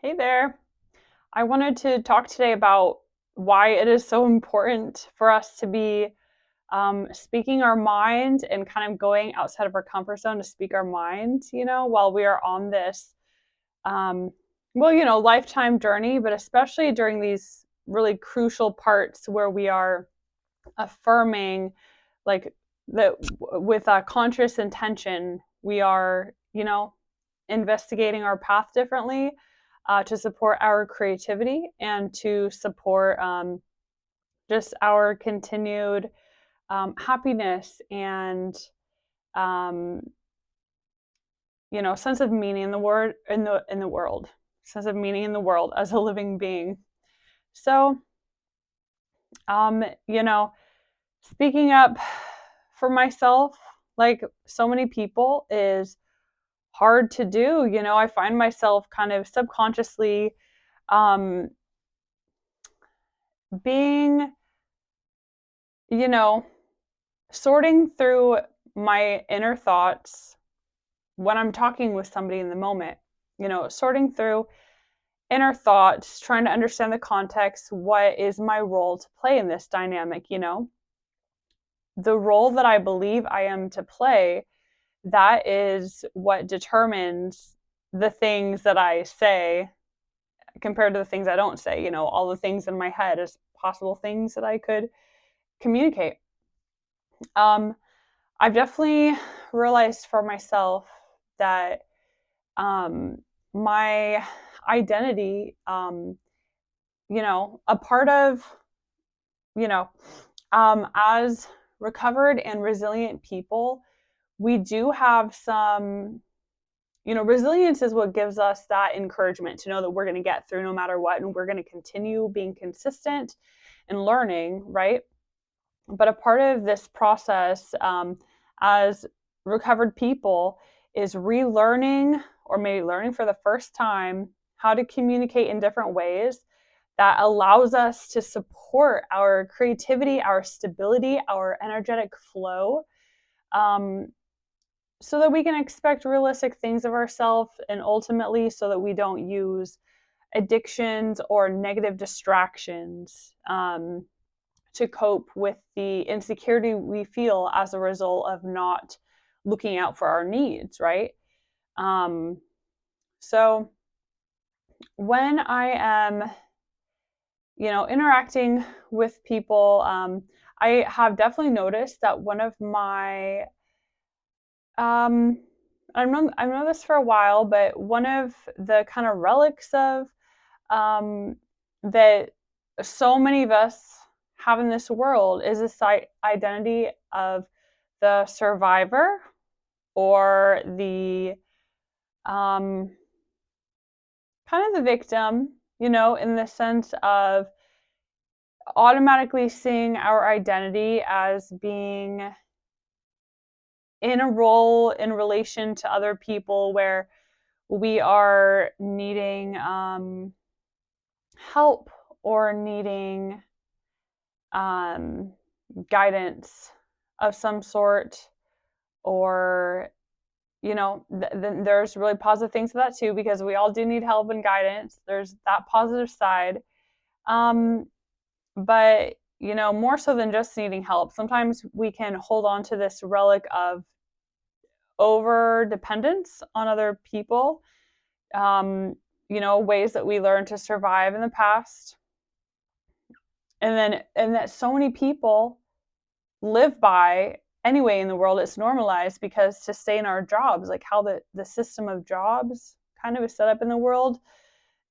Hey there. I wanted to talk today about why it is so important for us to be speaking our mind and kind of going outside of our comfort zone to speak our mind, while we are on this, um, lifetime journey, but especially during these really crucial parts where we are affirming, like, that with a conscious intention, we are, investigating our path differently to support our creativity and to support just our continued happiness and um, sense of meaning in the word in the world, sense of meaning in the world as a living being. So, um, you know, speaking up for myself, like so many people, is hard to do. I find myself kind of subconsciously um, being, you know, sorting through my inner thoughts when I'm talking with somebody in the moment, sorting through inner thoughts, trying to understand the context. What is my role to play in this dynamic? The role that I believe I am to play, that is what determines the things that I say compared to the things I don't say. All the things in my head as possible things that I could communicate. Um, I've definitely realized for myself that um, my identity, a part of, you know, as recovered and resilient people, we do have some, resilience is what gives us that encouragement to know that we're going to get through no matter what, and we're going to continue being consistent and learning, right? But a part of this process as recovered people is relearning, or maybe learning for the first time, how to communicate in different ways that allows us to support our creativity, our stability, our energetic flow, um, so that we can expect realistic things of ourselves, and ultimately so that we don't use addictions or negative distractions to cope with the insecurity we feel as a result of not looking out for our needs, right? Um, so when I am, interacting with people, I have definitely noticed that one of my, um, I've known this for a while, but one of the kind of relics of um, that so many of us have in this world is this identity of the survivor, or the um, kind of the victim, in the sense of automatically seeing our identity as being in a role in relation to other people where we are needing help, or needing um, guidance of some sort, or there's really positive things to that too, because we all do need help and guidance. There's that positive side, um, but more so than just needing help, sometimes we can hold on to this relic of over dependence on other people, ways that we learned to survive in the past, and that so many people live by anyway in the world. It's normalized because to stay in our jobs, like how the system of jobs kind of is set up in the world,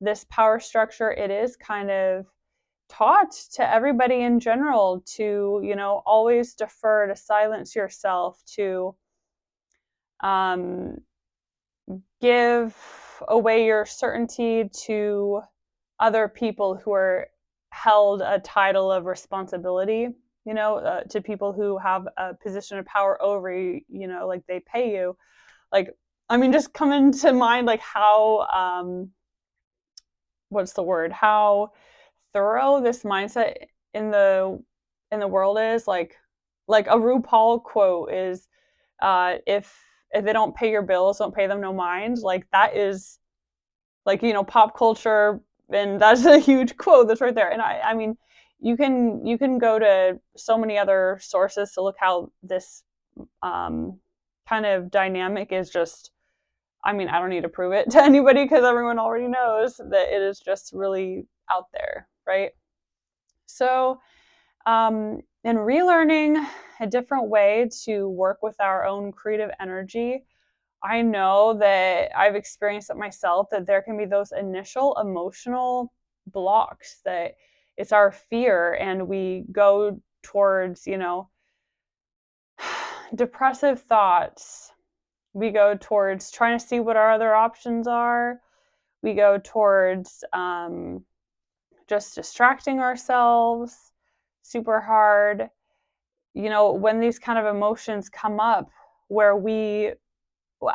this power structure, it is kind of taught to everybody in general to, always defer, to silence yourself, to um, give away your certainty to other people who are held a title of responsibility, to people who have a position of power over you, like they pay you. Like, I mean, just coming to mind, like how, what's the word? How thorough this mindset in the world is. Like a RuPaul quote is, if they don't pay your bills, don't pay them no mind. Like that is like, pop culture, and that's a huge quote that's right there. And I mean, you can go to so many other sources to look how this kind of dynamic is just. I mean, I don't need to prove it to anybody because everyone already knows that it is just really out there, right? So, in relearning a different way to work with our own creative energy, I know that I've experienced it myself that there can be those initial emotional blocks that it's our fear, and we go towards, depressive thoughts. We go towards trying to see what our other options are. We go towards just distracting ourselves super hard. When these kind of emotions come up, where we,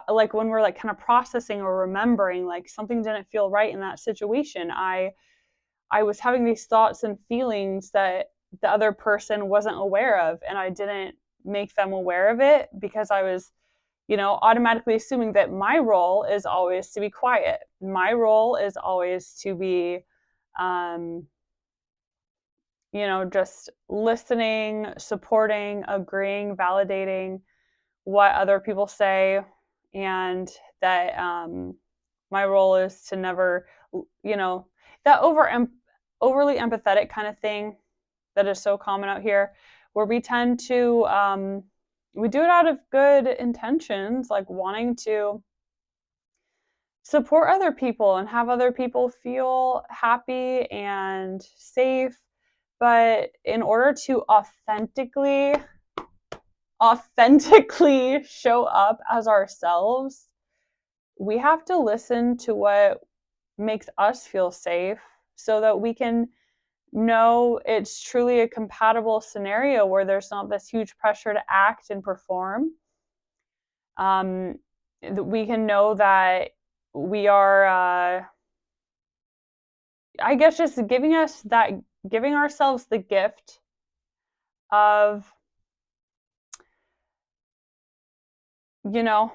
like, when we're like kind of processing or remembering, like, something didn't feel right in that situation. I was having these thoughts and feelings that the other person wasn't aware of, and I didn't make them aware of it because I was, automatically assuming that my role is always to be quiet. My role is always to be, um, just listening, supporting, agreeing, validating what other people say, and that my role is to never, that overly empathetic kind of thing that is so common out here, where we tend to we do it out of good intentions, like wanting to support other people and have other people feel happy and safe. But in order to authentically show up as ourselves, we have to listen to what makes us feel safe so that we can know it's truly a compatible scenario where there's not this huge pressure to act and perform. Um, we can know that we are, I guess, just giving ourselves the gift of, you know,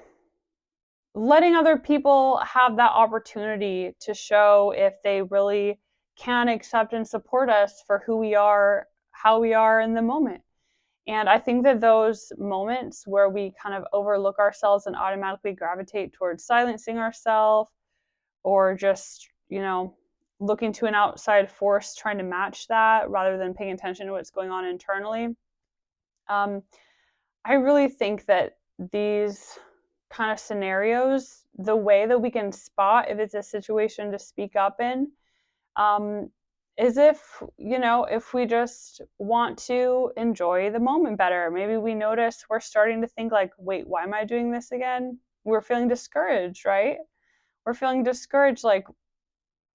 letting other people have that opportunity to show if they really can accept and support us for who we are, how we are in the moment. And I think that those moments where we kind of overlook ourselves and automatically gravitate towards silencing ourselves, or just, looking to an outside force trying to match that rather than paying attention to what's going on internally. Um, I really think that these kind of scenarios, the way that we can spot if it's a situation to speak up in, um, is if we just want to enjoy the moment better. Maybe we notice we're starting to think like, wait, why am I doing this again? We're feeling discouraged, right? We're feeling discouraged, like,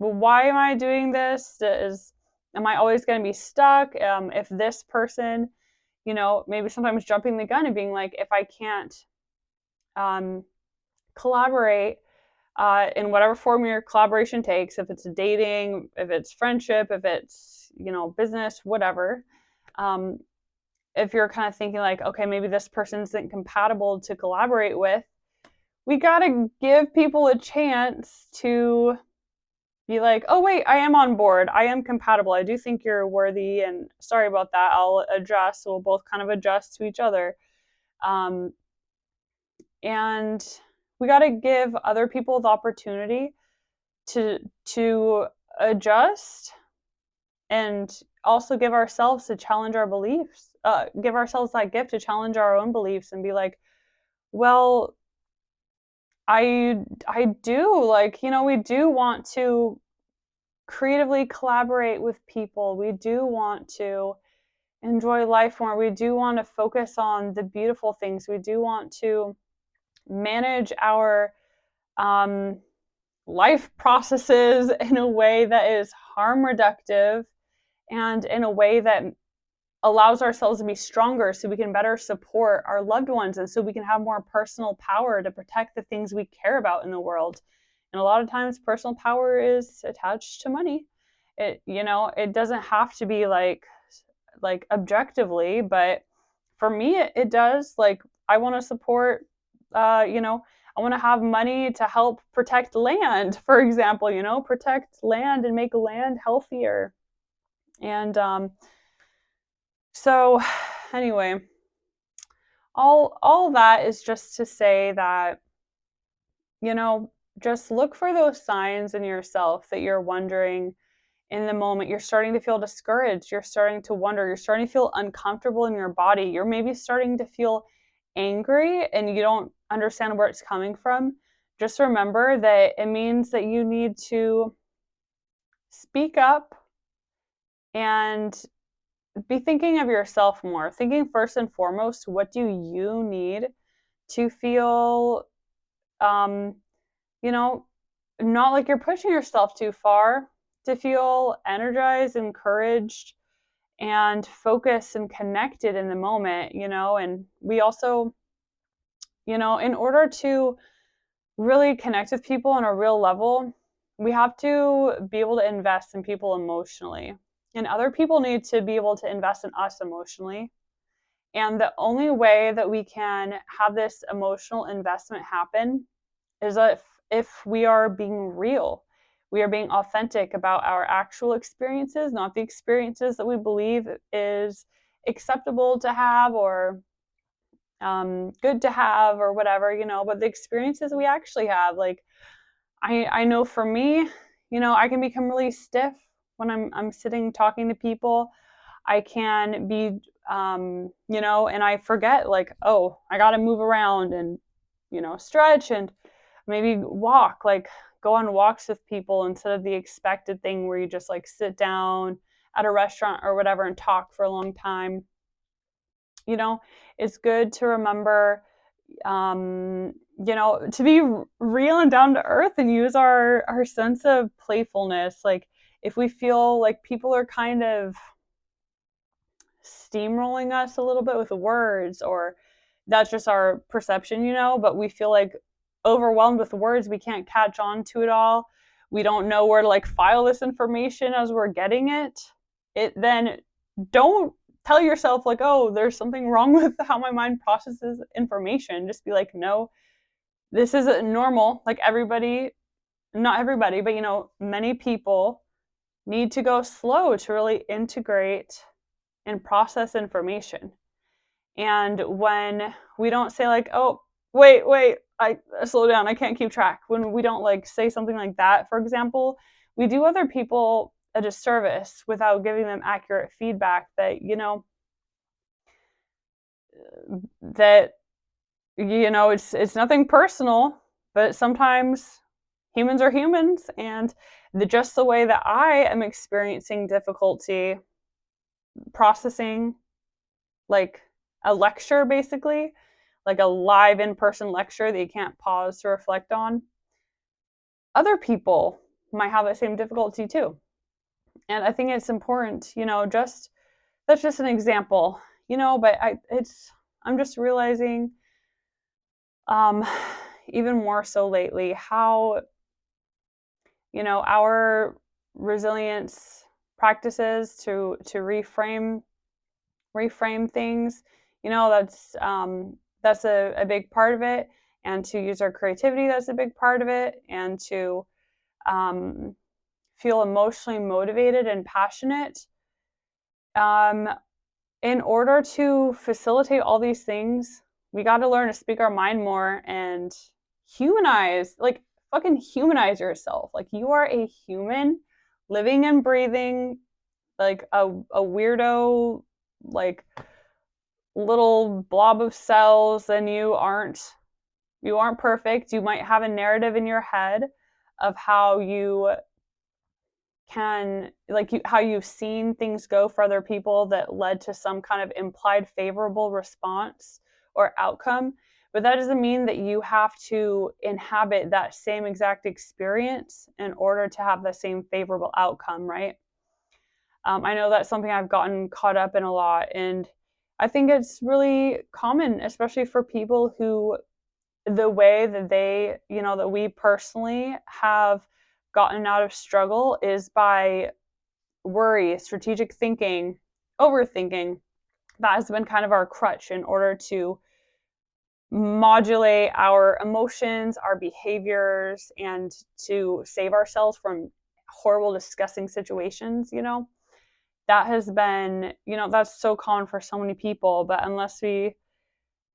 well, why am I doing this? Am I always going to be stuck? If this person, maybe sometimes jumping the gun and being like, if I can't um, collaborate in whatever form your collaboration takes, if it's dating, if it's friendship, if it's, business, whatever. Um, if you're kind of thinking like, okay, maybe this person isn't compatible to collaborate with, we got to give people a chance to be like, oh, wait, I am on board. I am compatible. I do think you're worthy. And sorry about that. I'll adjust. We'll both kind of adjust to each other. Um, and we got to give other people the opportunity to adjust, and also give ourselves to challenge our beliefs, give ourselves that gift to challenge our own beliefs and be like, well, I do, like, we do want to creatively collaborate with people. We do want to enjoy life more. We do want to focus on the beautiful things. We do want to manage our life processes in a way that is harm reductive and in a way that allows ourselves to be stronger so we can better support our loved ones, and so we can have more personal power to protect the things we care about in the world. And a lot of times personal power is attached to money. It doesn't have to be like objectively, but for me it does. Like, I want to support, I want to have money to help protect land, for example, protect land and make land healthier. And so anyway, all that is just to say that, you know, just look for those signs in yourself that you're wondering in the moment. You're starting to feel discouraged. You're starting to wonder. You're starting to feel uncomfortable in your body. You're maybe starting to feel angry and you don't understand where it's coming from. Just remember that it means that you need to speak up and be thinking of yourself more. Thinking first and foremost, what do you need to feel, um, you know, not like you're pushing yourself too far, to feel energized, encouraged, and focused and connected in the moment, and we also, in order to really connect with people on a real level, we have to be able to invest in people emotionally. And other people need to be able to invest in us emotionally. And the only way that we can have this emotional investment happen is if we are being real. We are being authentic about our actual experiences, not the experiences that we believe is acceptable to have or good to have or whatever, but the experiences we actually have. Like, I know for me, I can become really stiff when I'm sitting talking to people. I can be, and I forget, like, oh, I got to move around and, stretch and maybe walk, like go on walks with people instead of the expected thing where you just like sit down at a restaurant or whatever and talk for a long time. It's good to remember, to be real and down to earth and use our sense of playfulness. Like, if we feel like people are kind of steamrolling us a little bit with words, or that's just our perception, but we feel like overwhelmed with words, we can't catch on to it all, we don't know where to like file this information as we're getting it, then don't tell yourself like, oh, there's something wrong with how my mind processes information. Just be like, no, this is normal. Like, everybody, not everybody, but many people need to go slow to really integrate and process information. And when we don't say like, oh, wait, I slow down, I can't keep track. When we don't like say something like that, for example, we do other people a disservice without giving them accurate feedback that, that it's nothing personal, but sometimes humans are humans, and just the way that I am experiencing difficulty processing like a lecture, basically, like a live in-person lecture that you can't pause to reflect on, other people might have the same difficulty too. And I think it's important, just that's just an example, but I'm just realizing, um, even more so lately, how, our resilience practices to reframe things, that's a big part of it. And to use our creativity, that's a big part of it. And to um, feel emotionally motivated and passionate, um, in order to facilitate all these things, we got to learn to speak our mind more and humanize, like, fucking humanize yourself. Like, you are a human living and breathing, like a weirdo, like, little blob of cells, and you aren't perfect. You might have a narrative in your head of how you can, like, how you've seen things go for other people that led to some kind of implied favorable response or outcome. But that doesn't mean that you have to inhabit that same exact experience in order to have the same favorable outcome, right? I know that's something I've gotten caught up in a lot. And I think it's really common, especially for people who, the way that they, that we personally have gotten out of struggle is by worry, strategic thinking, overthinking. That has been kind of our crutch in order to modulate our emotions, our behaviors, and to save ourselves from horrible, disgusting situations, that has been, that's so common for so many people. But unless we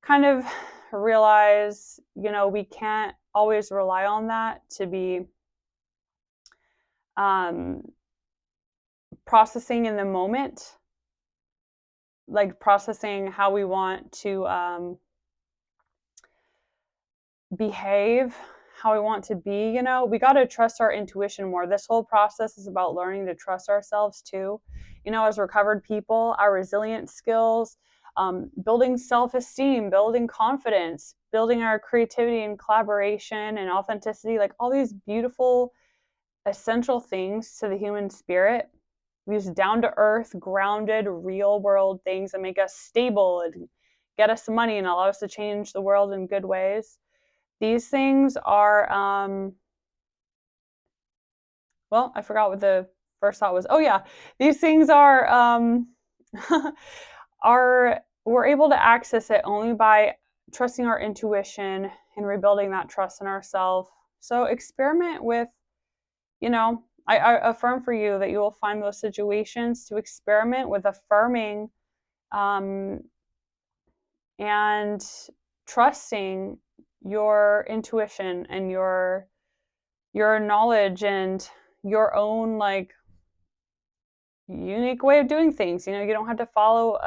kind of realize, we can't always rely on that to be um, processing in the moment, like processing how we want to behave, how we want to be, we got to trust our intuition more. This whole process is about learning to trust ourselves too. As recovered people, our resilience skills, building self-esteem, building confidence, building our creativity and collaboration and authenticity, like all these beautiful, essential things to the human spirit. These down to earth, grounded, real world things that make us stable and get us money and allow us to change the world in good ways. These things are, well, I forgot what the first thought was. Oh yeah, these things are, we're able to access it only by trusting our intuition and rebuilding that trust in ourselves. So experiment with, I affirm for you that you will find those situations to experiment with affirming um, and trusting your intuition and your knowledge and your own like unique way of doing things. You don't have to follow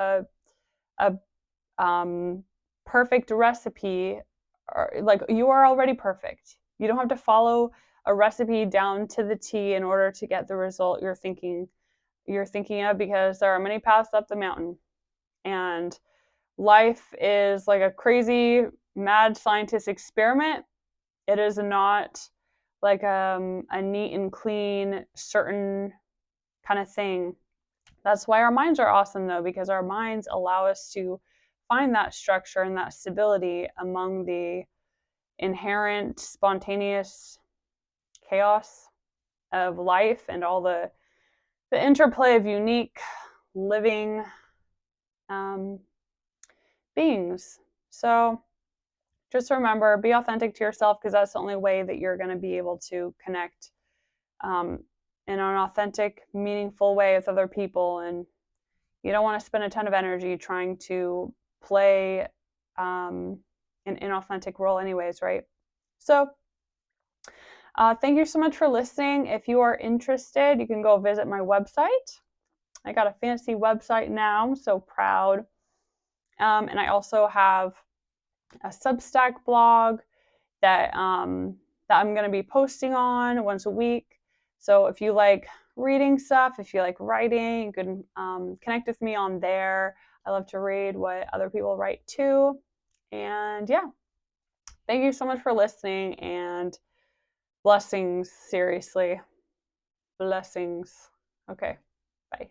a perfect recipe, or like you are already perfect. You don't have to follow a recipe down to the T in order to get the result you're thinking of, because there are many paths up the mountain. And life is like a crazy mad scientist experiment. It is not like a neat and clean certain kind of thing. That's why our minds are awesome though, because our minds allow us to find that structure and that stability among the inherent spontaneous chaos of life and all the interplay of unique living um, beings. So just remember, be authentic to yourself, because that's the only way that you're going to be able to connect um, in an authentic, meaningful way with other people. And you don't want to spend a ton of energy trying to play an inauthentic role, anyways, right? So, thank you so much for listening. If you are interested, you can go visit my website. I got a fancy website now. I'm so proud. And I also have a Substack blog that I'm going to be posting on once a week. So if you like reading stuff, if you like writing, you can connect with me on there. I love to read what other people write too. And yeah, thank you so much for listening, and blessings, seriously. Blessings. Okay, bye.